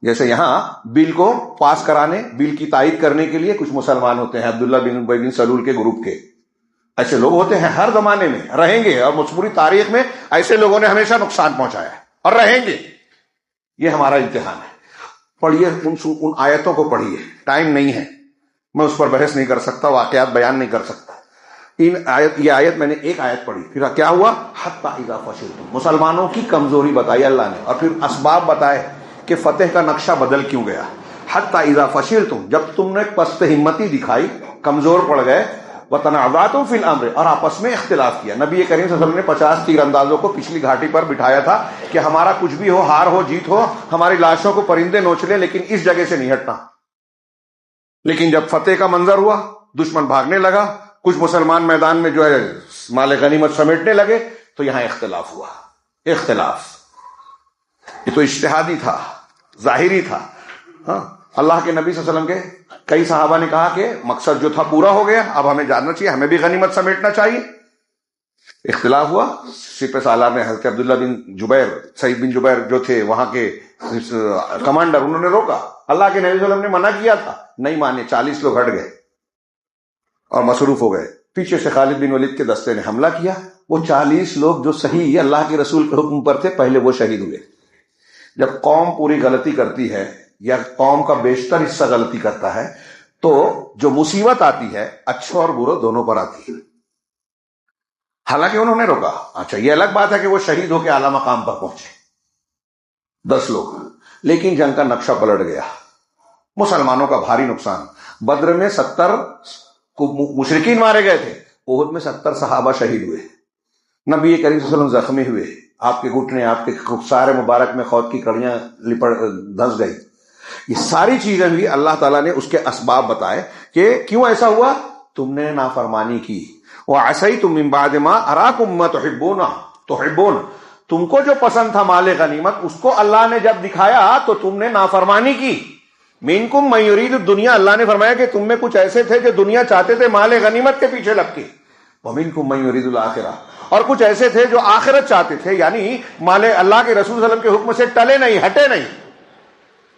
جیسے یہاں بل کو پاس کرانے، بل کی تائید کرنے کے لیے کچھ مسلمان ہوتے ہیں، عبداللہ بن ابی بن سلول کے گروپ کے، ایسے لوگ ہوتے ہیں، ہر زمانے میں رہیں گے، اور پوری تاریخ میں ایسے لوگوں نے ہمیشہ نقصان پہنچایا ہے اور رہیں گے۔ یہ ہمارا امتحان ہے۔ پڑھیے ان آیتوں کو پڑھیے، ٹائم نہیں ہے، میں اس پر بحث نہیں کر سکتا، واقعات بیان نہیں کر سکتا۔ یہ آیت میں نے ایک آیت پڑھی، پھر کیا ہوا؟ حتی اذا فشلتم، مسلمانوں کی کمزوری بتائی اللہ نے، اور پھر اسباب بتائے کہ فتح کا نقشہ بدل کیوں گیا۔ حتی اذا فشلتم، جب تم نے پست ہمتی دکھائی، کمزور پڑ گئے، وَتَنَازَعْتُمْ فِي الْأَمْرِ، اور آپس میں اختلاف کیا. نبی کریم صلی اللہ علیہ وسلم نے 50 تیر اندازوں کو پچھلی گھاٹی پر بٹھایا تھا کہ ہمارا کچھ بھی ہو، ہار ہو جیت ہو، ہماری لاشوں کو پرندے نوچ لیں لیکن اس جگہ سے نہیں ہٹنا. لیکن جب فتح کا منظر ہوا، دشمن بھاگنے لگا، کچھ مسلمان میدان میں جو ہے مال غنیمت سمیٹنے لگے، تو یہاں اختلاف ہوا. اختلاف یہ تو اجتہادی تھا، ظاہری تھا. ہاں، اللہ کے نبی صلی اللہ علیہ وسلم کے کئی صحابہ نے کہا کہ مقصد جو تھا پورا ہو گیا، اب ہمیں جاننا چاہیے، ہمیں بھی غنیمت سمیٹنا چاہیے. اختلاف ہوا. سپہ سالار نے حضرت عبداللہ بن جبیر، سعید بن جبیر جو تھے وہاں کے کمانڈر، انہوں نے روکا. اللہ کے نبی صلی اللہ علیہ وسلم نے منع کیا تھا، نہیں مانے. 40 لوگ ہٹ گئے اور مصروف ہو گئے. پیچھے سے خالد بن ولید کے دستے نے حملہ کیا. وہ 40 لوگ جو صحیح اللہ کے رسول کے حکم پر تھے، پہلے وہ شہید ہوئے. جب قوم پوری غلطی کرتی ہے یا قوم کا بیشتر حصہ غلطی کرتا ہے تو جو مصیبت آتی ہے اچھے اور برے دونوں پر آتی ہے. حالانکہ انہوں نے روکا. اچھا، یہ الگ بات ہے کہ وہ شہید ہو کے اعلیٰ مقام پر پہنچے 10 لوگ، لیکن جنگ کا نقشہ پلٹ گیا. مسلمانوں کا بھاری نقصان. بدر میں 70 مشرکین مارے گئے تھے، احد میں 70 صحابہ شہید ہوئے. نبی کریم صلی اللہ علیہ وسلم زخمی ہوئے، آپ کے گھٹنے، آپ کے رخسار مبارک میں خود کی کڑیاں دھنس گئی. یہ ساری چیزیں بھی اللہ تعالیٰ نے اس کے اسباب بتائے کہ کیوں ایسا ہوا. تم نے نافرمانی کی. وَعَصَيْتُم مِّن بَعْدِ مَا أَرَاكُم مَّا تُحِبُّونَ، تم کو جو پسند تھا مال غنیمت، اس کو اللہ نے جب دکھایا تو تم نے نافرمانی کی. مِنكُم مَّن يُرِيدُ الدُّنْيَا، اللہ نے فرمایا کہ تم میں کچھ ایسے تھے جو دنیا چاہتے تھے مال غنیمت کے پیچھے لگ کے. وَمِنكُم مَّن يُرِيدُ الْآخِرَةَ، اور کچھ ایسے تھے جو آخرت چاہتے تھے، یعنی مال اللہ کے رسول صلی اللہ علیہ وسلم کے حکم سے ٹلے نہیں، ہٹے نہیں،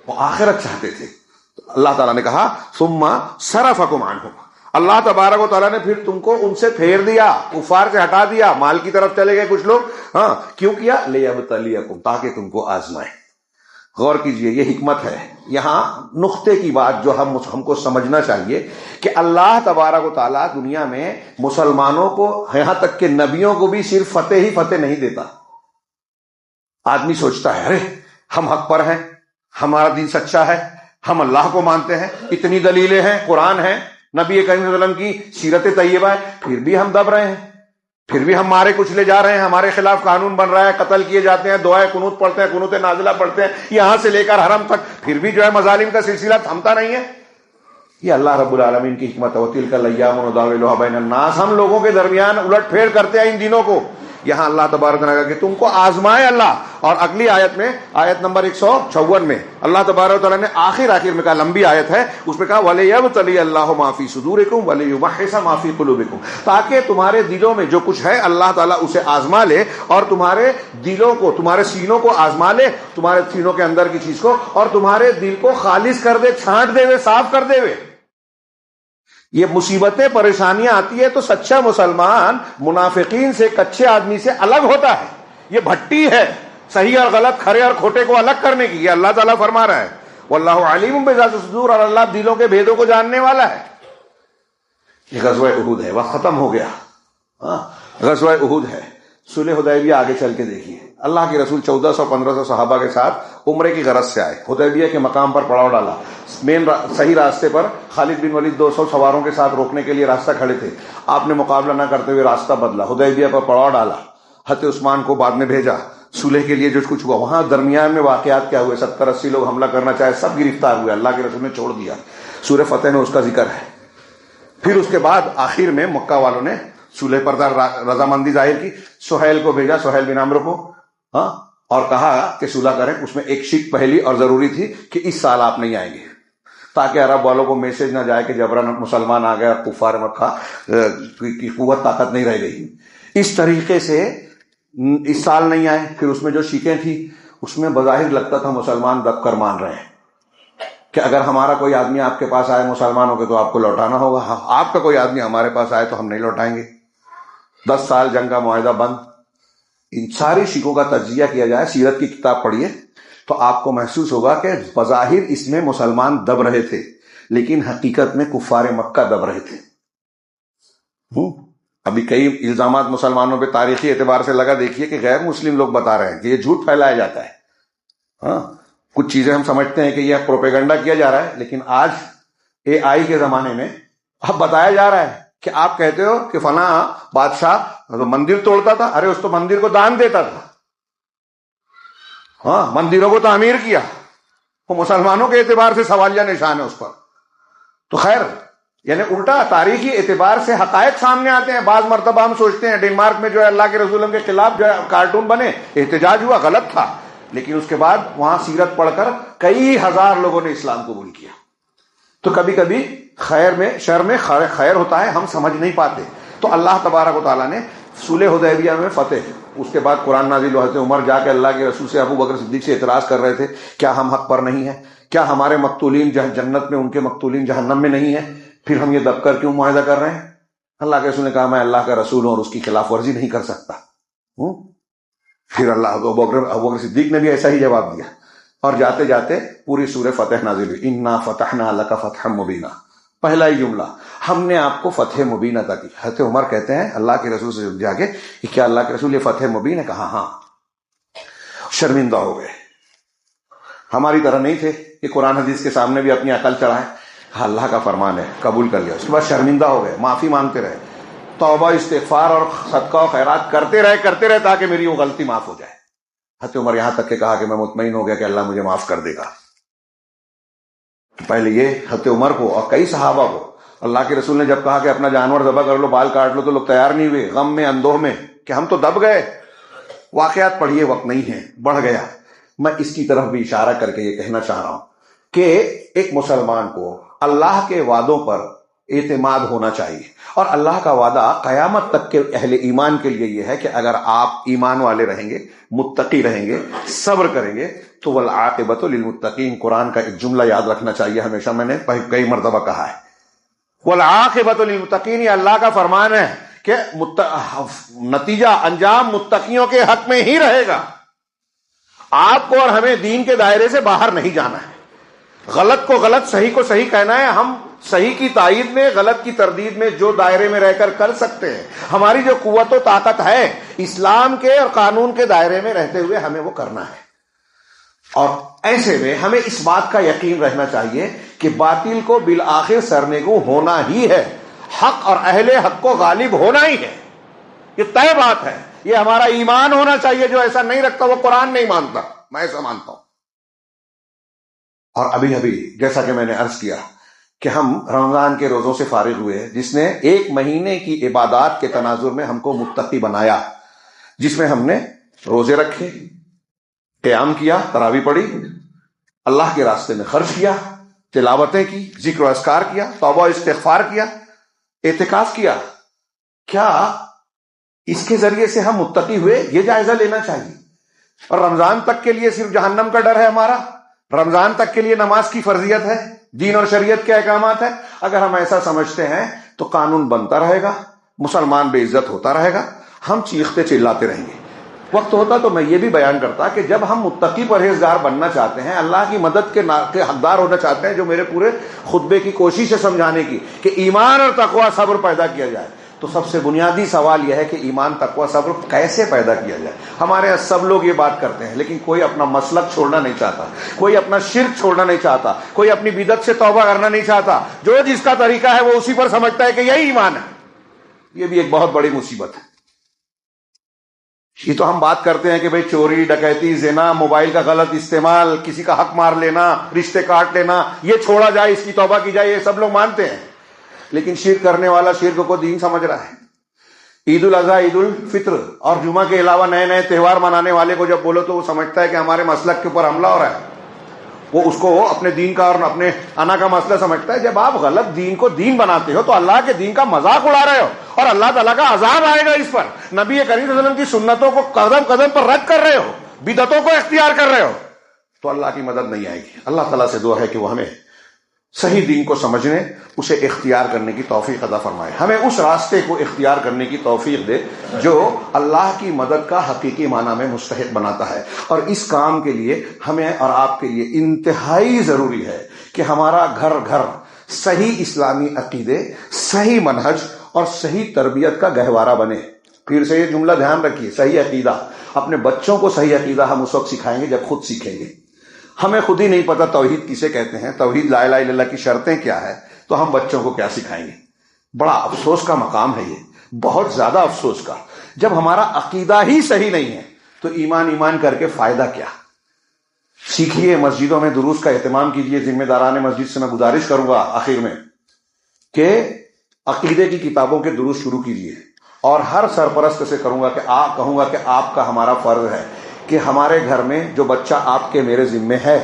وہ آخرت چاہتے تھے. اللہ تعالیٰ نے کہا ثم صرفکم عنہم، اللہ تبارک و تعالیٰ نے پھر تم کو ان سے پھیر دیا، کفار سے ہٹا دیا، مال کی طرف چلے گئے کچھ لوگ. ہاں، کیوں کیا؟ لیبتلیکم، تاکہ تم کو آزمائے. غور کیجئے، یہ حکمت ہے. یہاں نقطے کی بات جو ہم کو سمجھنا چاہیے کہ اللہ تبارک و تعالیٰ دنیا میں مسلمانوں کو، یہاں تک کہ نبیوں کو بھی صرف فتح ہی فتح نہیں دیتا. آدمی سوچتا ہے ارے ہم حق پر ہیں، ہمارا دین سچا ہے، ہم اللہ کو مانتے ہیں، اتنی دلیلیں ہیں، قرآن ہے، نبی کریم صلی اللہ علیہ وسلم کی سیرت طیبہ ہے، پھر بھی ہم دب رہے ہیں، پھر بھی ہم مارے کچلے جا رہے ہیں، ہمارے خلاف قانون بن رہا ہے، قتل کیے جاتے ہیں، دعائیں قنوت پڑھتے ہیں، قنوت نازلہ پڑھتے ہیں، یہاں سے لے کر حرم تک، پھر بھی جو ہے مظالم کا سلسلہ تھمتا نہیں ہے. یہ اللہ رب العالمین کی حکمت ہے. وَتِلْكَ الْأَيَّامُ نُدَاوِلُهَا بَيْنَ النَّاسِ، ہم لوگوں کے درمیان الٹ پھیر کرتے ہیں ان دنوں کو. یہاں اللہ تبارک و تعالیٰ کہ تم کو آزمائے اللہ. اور اگلی آیت میں، آیت نمبر 154 میں اللہ تبارک و تعالیٰ نے آخر میں کہا، لمبی آیت ہے، اس میں کہا وَلِيَبْتَلِيَ اللَّهُ مَا فِي صُدُورِكُمْ وَلِيُمَحِّصَ مَا فِي قُلُوبِكُمْ، تاکہ تمہارے دلوں میں جو کچھ ہے اللہ تعالیٰ اسے آزما لے، اور تمہارے دلوں کو، تمہارے سینوں کو آزما لے، تمہارے سینوں کے اندر کی چیز کو، اور تمہارے دل کو خالص کر دے، چھانٹ دے، صاف کر دے. یہ مصیبتیں پریشانیاں آتی ہے تو سچا مسلمان منافقین سے، کچے آدمی سے الگ ہوتا ہے. یہ بھٹی ہے صحیح اور غلط، کھرے اور کھوٹے کو الگ کرنے کی. یہ اللہ تعالیٰ فرما رہا ہے واللہ علیم بذات الصدور، اور اللہ دلوں کے بھیدوں کو جاننے والا ہے. یہ غزوہ احد ہے، وقت ختم ہو گیا. غزوہ احد ہے. صلح حدیبیہ آگے چل کے دیکھیے. اللہ کے رسول 1400-1500 صحابہ کے ساتھ عمرے کی غرض سے آئے. حدیبیہ کے مقام پر پڑاؤ ڈالا. مین صحیح راستے پر خالد بن ولید 200 سواروں کے ساتھ روکنے کے لیے راستہ کھڑے تھے. آپ نے مقابلہ نہ کرتے ہوئے راستہ بدلا، حدیبیہ پر پڑاؤ ڈالا. حضرت عثمان کو بعد میں بھیجا صلح کے لیے. جو کچھ ہوا وہاں درمیان میں واقعات کیا ہوئے، 70-80 لوگ حملہ کرنا چاہے، سب گرفتار ہوئے. اللہ کے رسول نے چھوڑ دیا. سورہ فتح میں اس کا ذکر ہے. پھر اس کے بعد آخر میں مکہ والوں نے صلح پر رضامندی ظاہر کی. سہیل کو بھیجا، سہیل بن عمرو کو، اور کہا کہ صلح کریں. اس میں ایک شک پہلی اور ضروری تھی کہ اس سال آپ نہیں آئیں گے، تاکہ عرب والوں کو میسج نہ جائے کہ جبران مسلمان آ گئے اور کفار مکہ کی قوت طاقت نہیں رہ گئی. اس طریقے سے اس سال نہیں آئے. پھر اس میں جو شکیں تھی اس میں بظاہر لگتا تھا مسلمان دب کر مان رہے ہیں کہ اگر ہمارا کوئی آدمی آپ کے پاس آئے مسلمانوں کے تو آپ کو لوٹانا ہوگا، آپ کا کوئی آدمی ہمارے پاس آئے تو ہم نہیں لوٹائیں گے. 10 سال جنگ کا معاہدہ بند. ان ساری شکوں کا تجزیہ کیا جائے، سیرت کی کتاب پڑھیے تو آپ کو محسوس ہوگا کہ بظاہر اس میں مسلمان دب رہے تھے، لیکن حقیقت میں کفار مکہ دب رہے تھے. ابھی کئی الزامات مسلمانوں پہ تاریخی اعتبار سے لگا. دیکھیے کہ غیر مسلم لوگ بتا رہے ہیں کہ یہ جھوٹ پھیلایا جاتا ہے. کچھ چیزیں ہم سمجھتے ہیں کہ یہ پروپیگنڈا کیا جا رہا ہے، لیکن آج AI کے زمانے میں اب بتایا جا رہا ہے کہ آپ کہتے ہو کہ فلاں بادشاہ مندر توڑتا تھا، ارے اس تو مندر کو دان دیتا تھا، ہاں مندروں کو تعمیر کیا، وہ مسلمانوں کے اعتبار سے سوالیہ نشان ہے اس پر. تو خیر، یعنی الٹا تاریخی اعتبار سے حقائق سامنے آتے ہیں. بعض مرتبہ ہم سوچتے ہیں ڈنمارک میں جو ہے اللہ کے رسول کے خلاف جو ہے کارٹون بنے، احتجاج ہوا، غلط تھا، لیکن اس کے بعد وہاں سیرت پڑھ کر کئی ہزار لوگوں نے اسلام قبول کیا. تو کبھی کبھی خیر میں شر میں خیر ہوتا ہے، ہم سمجھ نہیں پاتے. تو اللہ تبارک و تعالیٰ نے صلح حدیبیہ میں فتح، اس کے بعد قرآن نازل ہوا. حضرت عمر جا کے اللہ کے رسول سے، ابو بکر صدیق سے اعتراض کر رہے تھے، کیا ہم حق پر نہیں ہیں؟ کیا ہمارے مقتولین جنت میں، ان کے مقتولین جہنم میں نہیں ہیں؟ پھر ہم یہ دب کر کیوں معاہدہ کر رہے ہیں؟ اللہ کے رسول نے کہا میں اللہ کا رسول ہوں اور اس کی خلاف ورزی نہیں کر سکتا. پھر ابو بکر صدیق نے بھی ایسا ہی جواب دیا، اور جاتے جاتے پوری سورہ فتح نازل ہوئی. انا فتحنا لک فتحا مبینا، پہلا ہی جملہ، ہم نے آپ کو فتح مبین عطا کی. حضرت عمر کہتے ہیں اللہ کے رسول سے جا کے کہ کیا اللہ کے رسول یہ فتح مبین ہے؟ کہا ہاں. شرمندہ ہو گئے، ہماری طرح نہیں تھے کہ قرآن حدیث کے سامنے بھی اپنی عقل چڑھائیں. اللہ کا فرمان ہے، قبول کر لیا. اس کے بعد شرمندہ ہو گئے، معافی مانگتے رہے، توبہ استغفار اور صدقہ و خیرات کرتے رہے تاکہ میری وہ غلطی معاف ہو جائے. حضرت عمر یہاں تک کہ کہا کہ میں مطمئن ہو گیا کہ اللہ مجھے معاف کر دے گا. پہلے یہ حضرت عمر کو اور کئی صحابہ کو اللہ کے رسول نے جب کہا کہ اپنا جانور ذبح کر لو، بال کاٹ لو، تو لوگ تیار نہیں ہوئے، غم میں اندوہ میں کہ ہم تو دب گئے. واقعات پڑھیے، وقت نہیں ہے، بڑھ گیا. میں اس کی طرف بھی اشارہ کر کے یہ کہنا چاہ رہا ہوں کہ ایک مسلمان کو اللہ کے وعدوں پر اعتماد ہونا چاہیے. اور اللہ کا وعدہ قیامت تک کے اہل ایمان کے لیے یہ ہے کہ اگر آپ ایمان والے رہیں گے، متقی رہیں گے، صبر کریں گے تو والعاقبۃ للمتقین. قرآن کا ایک جملہ یاد رکھنا چاہیے ہمیشہ، میں نے کئی مرتبہ کہا ہے، والعاقبۃ للمتقین، یہ اللہ کا فرمان ہے کہ نتیجہ انجام متقیوں کے حق میں ہی رہے گا. آپ کو اور ہمیں دین کے دائرے سے باہر نہیں جانا ہے. غلط کو غلط، صحیح کو صحیح کہنا ہے. ہم صحیح کی تائید میں، غلط کی تردید میں جو دائرے میں رہ کر سکتے ہیں، ہماری جو قوت و طاقت ہے اسلام کے اور قانون کے دائرے میں رہتے ہوئے ہمیں وہ کرنا ہے. اور ایسے میں ہمیں اس بات کا یقین رہنا چاہیے کہ باطل کو بالآخر سرنگوں ہونا ہی ہے، حق اور اہل حق کو غالب ہونا ہی ہے. یہ طے بات ہے، یہ ہمارا ایمان ہونا چاہیے. جو ایسا نہیں رکھتا وہ قرآن نہیں مانتا، میں ایسا مانتا ہوں. اور ابھی جیسا کہ میں نے عرض کیا کہ ہم رمضان کے روزوں سے فارغ ہوئے، جس نے ایک مہینے کی عبادات کے تناظر میں ہم کو متقی بنایا، جس میں ہم نے روزے رکھے، قیام کیا، تراویح پڑھی، اللہ کے راستے میں خرچ کیا، تلاوتیں کی، ذکر و اذکار کیا، توبہ استغفار کیا، اعتکاف کیا. کیا اس کے ذریعے سے ہم متقی ہوئے؟ یہ جائزہ لینا چاہیے. اور رمضان تک کے لیے صرف جہنم کا ڈر ہے ہمارا؟ رمضان تک کے لیے نماز کی فرضیت ہے، دین اور شریعت کے احکامات ہیں؟ اگر ہم ایسا سمجھتے ہیں تو قانون بنتا رہے گا، مسلمان بے عزت ہوتا رہے گا، ہم چیختے چلاتے رہیں گے. وقت ہوتا تو میں یہ بھی بیان کرتا کہ جب ہم متقی پرہیزگار بننا چاہتے ہیں، اللہ کی مدد کے حقدار ہونا چاہتے ہیں، جو میرے پورے خطبے کی کوشش ہے سمجھانے کی کہ ایمان اور تقوی صبر پیدا کیا جائے، تو سب سے بنیادی سوال یہ ہے کہ ایمان تقوی صبر کیسے پیدا کیا جائے. ہمارے یہاں سب لوگ یہ بات کرتے ہیں، لیکن کوئی اپنا مسلک چھوڑنا نہیں چاہتا، کوئی اپنا شرک چھوڑنا نہیں چاہتا، کوئی اپنی بدعت سے توبہ کرنا نہیں چاہتا. جو جس کا طریقہ ہے وہ اسی پر سمجھتا ہے کہ یہی ایمان ہے. یہ بھی ایک بہت بڑی مصیبت ہے. یہ تو ہم بات کرتے ہیں کہ بھئی چوری، ڈکیتی، زنا، موبائل کا غلط استعمال، کسی کا حق مار لینا، رشتے کاٹ لینا، یہ چھوڑا جائے، اس کی توبہ کی جائے، یہ سب لوگ مانتے ہیں. لیکن شرک کرنے والا شرک کو دین سمجھ رہا ہے. عید الاضحیٰ، عید الفطر اور جمعہ کے علاوہ نئے نئے تہوار منانے والے کو جب بولو تو وہ سمجھتا ہے کہ ہمارے مسلک کے اوپر حملہ ہو رہا ہے. وہ اس کو اپنے دین کا اور اپنے انا کا مسئلہ سمجھتا ہے. جب آپ غلط دین کو دین بناتے ہو تو اللہ کے دین کا مذاق اڑا رہے ہو، اور اللہ تعالیٰ کا عذاب آئے گا اس پر. نبی کریم صلی اللہ علیہ وسلم کی سنتوں کو قدم قدم پر رد کر رہے ہو، بدعتوں کو اختیار کر رہے ہو، تو اللہ کی مدد نہیں آئے گی. اللہ تعالیٰ سے دعا ہے کہ وہ ہمیں صحیح دین کو سمجھنے، اسے اختیار کرنے کی توفیق عطا فرمائے. ہمیں اس راستے کو اختیار کرنے کی توفیق دے جو اللہ کی مدد کا حقیقی معنی میں مستحق بناتا ہے. اور اس کام کے لیے ہمیں اور آپ کے لیے انتہائی ضروری ہے کہ ہمارا گھر گھر صحیح اسلامی عقیدے، صحیح منہج اور صحیح تربیت کا گہوارہ بنے. پھر سے یہ جملہ دھیان رکھیے، صحیح عقیدہ. اپنے بچوں کو صحیح عقیدہ ہم اس وقت سکھائیں گے جب خود سیکھیں گے. ہمیں خود ہی نہیں پتا توحید کسے کہتے ہیں، توحید لا الہ الا اللہ کی شرطیں کیا ہے، تو ہم بچوں کو کیا سکھائیں گے؟ بڑا افسوس کا مقام ہے یہ، بہت زیادہ افسوس کا۔ جب ہمارا عقیدہ ہی صحیح نہیں ہے تو ایمان کر کے فائدہ کیا؟ سیکھیے، مسجدوں میں دروس کا اہتمام کیجیے۔ ذمہ داران مسجد سے میں گزارش کروں گا آخر میں کہ عقیدے کی کتابوں کے دروس شروع کیجیے، اور ہر سرپرست سے کہوں گا کہ آپ کا ہمارا فرض ہے کہ ہمارے گھر میں جو بچہ آپ کے میرے ذمے ہے،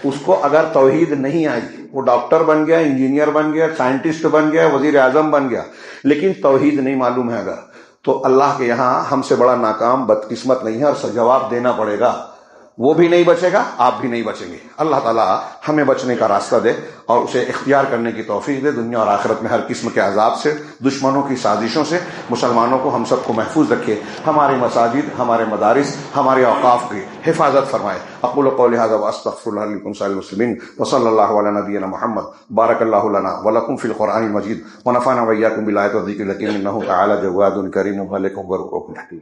اس کو اگر توحید نہیں آئی، وہ ڈاکٹر بن گیا، انجینئر بن گیا، سائنٹسٹ بن گیا، وزیر اعظم بن گیا، لیکن توحید نہیں معلوم ہے اگر، تو اللہ کے یہاں ہم سے بڑا ناکام بدقسمت نہیں ہے، اور جواب دینا پڑے گا۔ وہ بھی نہیں بچے گا، آپ بھی نہیں بچیں گے۔ اللہ تعالیٰ ہمیں بچنے کا راستہ دے اور اسے اختیار کرنے کی توفیق دے، دنیا اور آخرت میں ہر قسم کے عذاب سے، دشمنوں کی سازشوں سے مسلمانوں کو، ہم سب کو محفوظ رکھے، ہماری مساجد، ہمارے مدارس، ہمارے اوقاف کی حفاظت فرمائے۔ اقول قولی ھذا واستغفر اللہ لکم ولسائر المسلمین، وصلی اللہ علی نبینا محمد۔ بارک اللہ لنا ولکم فی القرآن المجید، ونفعنا وإیاکم بالآیات والذکر الحکیم، انہ تعالی جواد کریم ملک برؤوف رحیم۔